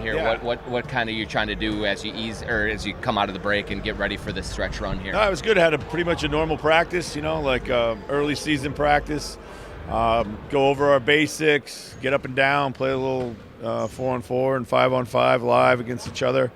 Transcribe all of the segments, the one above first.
here. Yeah. What kind of you trying to do as you as you come out of the break and get ready for this stretch run here? No, it was good. I had pretty much a normal practice, like early season practice. Go over our basics, get up and down, play a little 4-on-4 and 5-on-5 live against each other.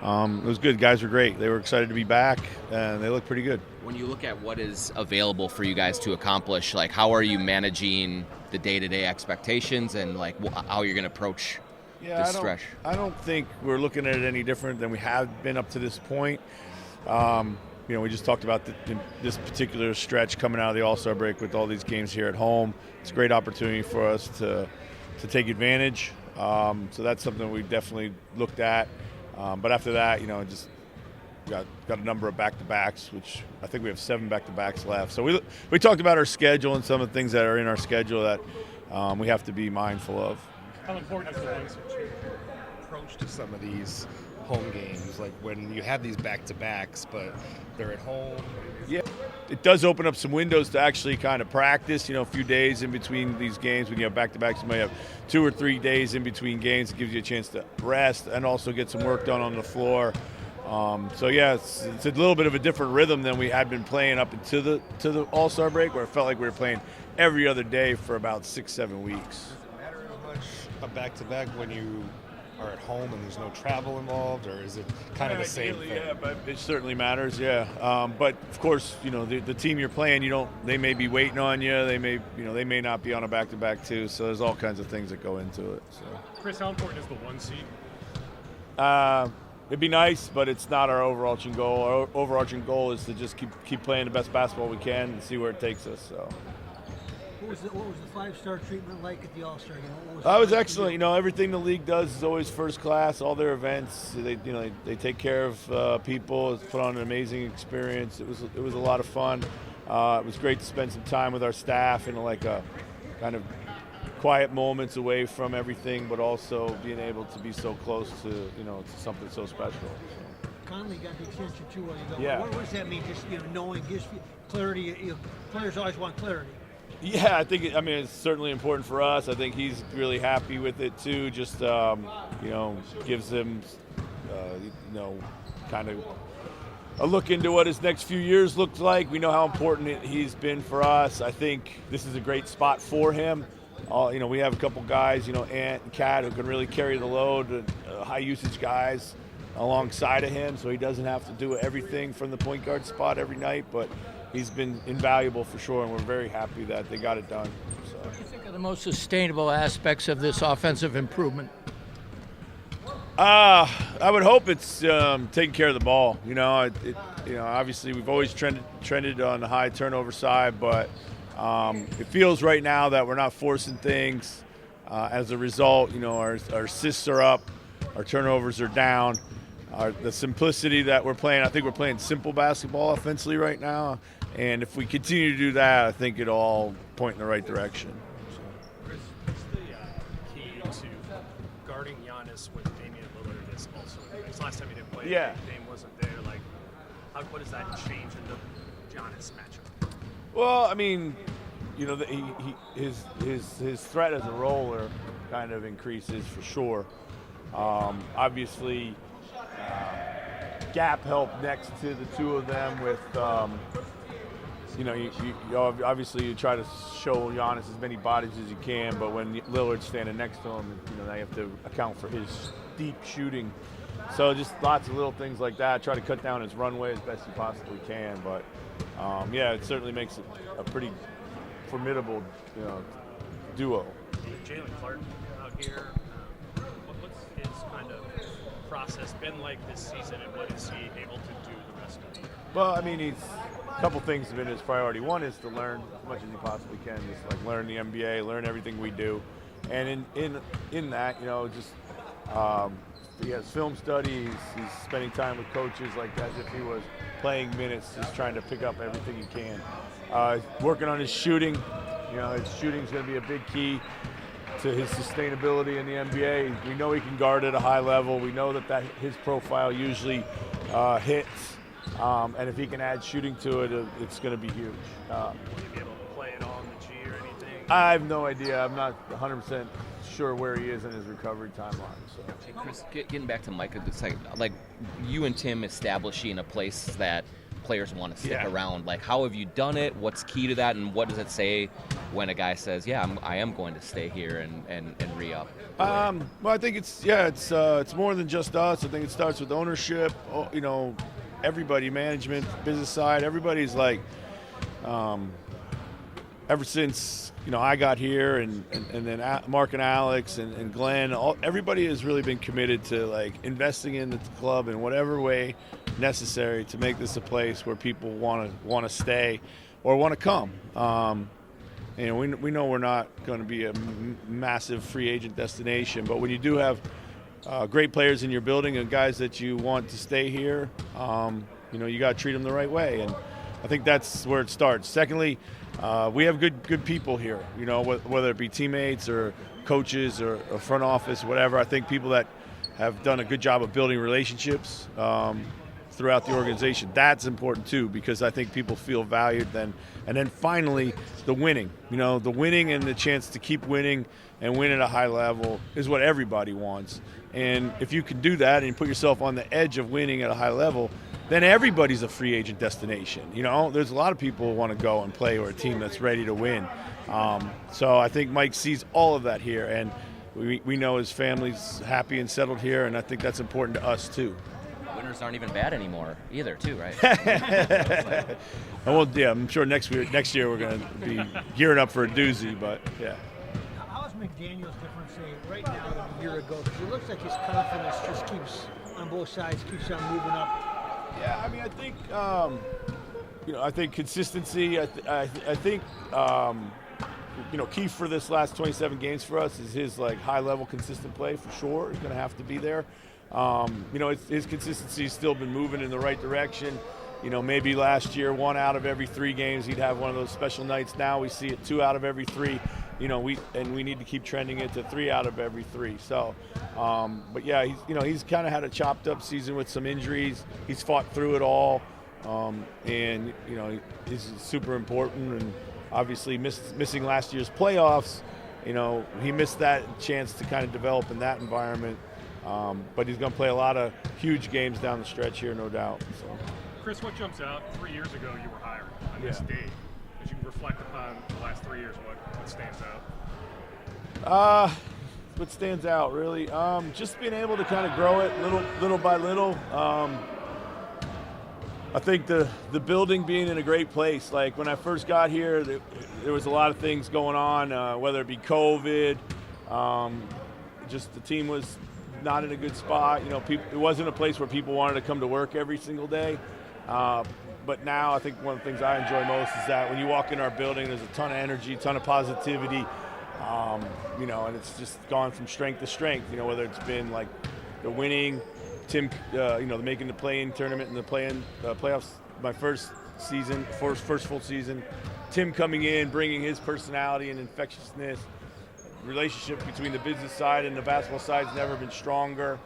It was good. Guys were great. They were excited to be back, and they looked pretty good. When you look at what is available for you guys to accomplish, like how are you managing the day-to-day expectations and like how you're going to approach this stretch? I don't think we're looking at it any different than we have been up to this point. We just talked about this particular stretch coming out of the All-Star break with all these games here at home. It's a great opportunity for us to take advantage. So that's something we definitely looked at. But after that, just got a number of back-to-backs, which I think we have 7 back-to-backs left. So we talked about our schedule and some of the things that are in our schedule that we have to be mindful of. How important is the one approach to some of these home games, like when you have these back-to-backs, but they're at home? Yeah, it does open up some windows to actually kind of practice, a few days in between these games. When you have back-to-backs, you might have 2 or 3 days in between games. It gives you a chance to rest and also get some work done on the floor. It's a little bit of a different rhythm than we had been playing up into the All-Star break, where it felt like we were playing every other day for about 6-7 weeks. Does it matter as much a back-to-back when you are at home and there's no travel involved, or is it kind of the same thing? Yeah, but it certainly matters. Yeah, but of course, the team you're playing, they may be waiting on you. They may not be on a back-to-back too. So there's all kinds of things that go into it. So, Chris, how important is the 1 seed? It'd be nice, but it's not our overarching goal. Our overarching goal is to just keep playing the best basketball we can and see where it takes us. So. What was the 5-star treatment like at the All-Star game? It was excellent. Everything the league does is always first class. All their events, they take care of people. It's put on an amazing experience. It was a lot of fun. It was great to spend some time with our staff in like a kind of quiet moments away from everything, but also being able to be so close to to something so special. So. Conley got the extension too. Yeah. What does that mean? Just knowing, gives clarity. Players always want clarity. Yeah, I think it's certainly important for us. I think he's really happy with it too. Just gives him kind of a look into what his next few years looks like. We know how important he's been for us. I think this is a great spot for him. We have a couple guys, Ant and Cat, who can really carry the load, high usage guys alongside of him, so he doesn't have to do everything from the point guard spot every night, but he's been invaluable for sure, and we're very happy that they got it done. So. What do you think are the most sustainable aspects of this offensive improvement? I would hope it's taking care of the ball. Obviously we've always trended on the high turnover side, but it feels right now that we're not forcing things. As a result, our assists are up, our turnovers are down. The simplicity that we're playing, I think we're playing simple basketball offensively right now. And if we continue to do that, I think it'll all point in the right direction. Chris, what's the key to guarding Giannis with Damian Lillard is also because last time he didn't play, Yeah. Dame wasn't there. Like, what does that change in the Giannis matchup? Well, his threat as a roller kind of increases for sure. Obviously, Gap helped next to the two of them with, obviously you try to show Giannis as many bodies as you can, but when Lillard's standing next to him, they have to account for his deep shooting. So just lots of little things like that. Try to cut down his runway as best you possibly can, but it certainly makes it a pretty formidable, duo. Jalen Clark out here, what's his kind of process been like this season, and what is he able to do the rest of the year? Well, he's a couple things have been his priority. One is to learn as much as he possibly can, just like learn the NBA, learn everything we do, and in that, he has film studies. He's spending time with coaches like as if he was playing minutes, just trying to pick up everything he can. Working on his shooting. His shooting is going to be a big key to his sustainability in the NBA. We know he can guard at a high level. We know that his profile usually hits. And if he can add shooting to it, it's going to be huge. Will he be able to play it on the G or anything? I have no idea. I'm not 100% sure where he is in his recovery timeline. So. Hey, Chris, getting back to Mike, it's like you and Tim establishing a place that players want to stick around. Like, how have you done it? What's key to that? And what does it say when a guy says, "Yeah, I am going to stay here and re-up"? Well, I think it's more than just us. I think it starts with ownership. You know, everybody, management, business side, everybody's like, ever since I got here, and then Mark and Alex and Glenn, everybody has really been committed to like investing in the club in whatever way necessary to make this a place where people want to stay or want to come. And we know we're not going to be a massive free agent destination, but when you do have great players in your building and guys that you want to stay here, you got to treat them the right way, and I think that's where it starts. Secondly, we have good people here, whether it be teammates or coaches or front office, whatever. I think people that have done a good job of building relationships throughout the organization. That's important too, because I think people feel valued then. And then finally, the winning. The winning and the chance to keep winning and win at a high level is what everybody wants. And if you can do that and put yourself on the edge of winning at a high level, then everybody's a free agent destination. There's a lot of people who want to go and play for a team that's ready to win. So I think Mike sees all of that here, and we know his family's happy and settled here, and I think that's important to us too. Winners aren't even bad anymore either, too, right? Well, yeah, I'm sure next year we're going to be gearing up for a doozy, but yeah. How is McDaniel's different, say, right now than a year ago? Because it looks like his confidence just keeps on both sides, keeps on moving up. Yeah, I mean, I think I think consistency. I think key for this last 27 games for us is his like high level consistent play for sure. He's going to have to be there. His consistency's still been moving in the right direction. Maybe last year 1 out of every 3 games he'd have one of those special nights. Now we see it 2 out of every 3. We need to keep trending it to 3 out of every 3. So, but yeah, he's kind of had a chopped up season with some injuries. He's fought through it all, and he's super important. And obviously missing last year's playoffs, he missed that chance to kind of develop in that environment. But he's going to play a lot of huge games down the stretch here, no doubt. So. Chris, what jumps out? 3 years ago, you were hired on this day. As you reflect upon the last 3 years, what stands out? What stands out, really? Just being able to kind of grow it little by little. I think the building being in a great place. Like when I first got here, there was a lot of things going on, whether it be COVID, just the team was not in a good spot. It wasn't a place where people wanted to come to work every single day. But now I think one of the things I enjoy most is that when you walk in our building, there's a ton of energy, ton of positivity, and it's just gone from strength to strength, whether it's been like the winning, Tim, making the play-in tournament and the playoffs, my first full season, Tim coming in, bringing his personality and infectiousness. Relationship between the business side and the basketball side has never been stronger,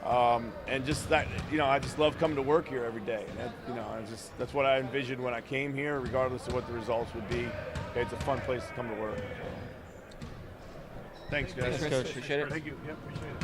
and just that I just love coming to work here every day. And that's what I envisioned when I came here, regardless of what the results would be. Okay, it's a fun place to come to work. Thanks, guys. Thanks, Coach. Appreciate it. Thank you. Yeah, appreciate it.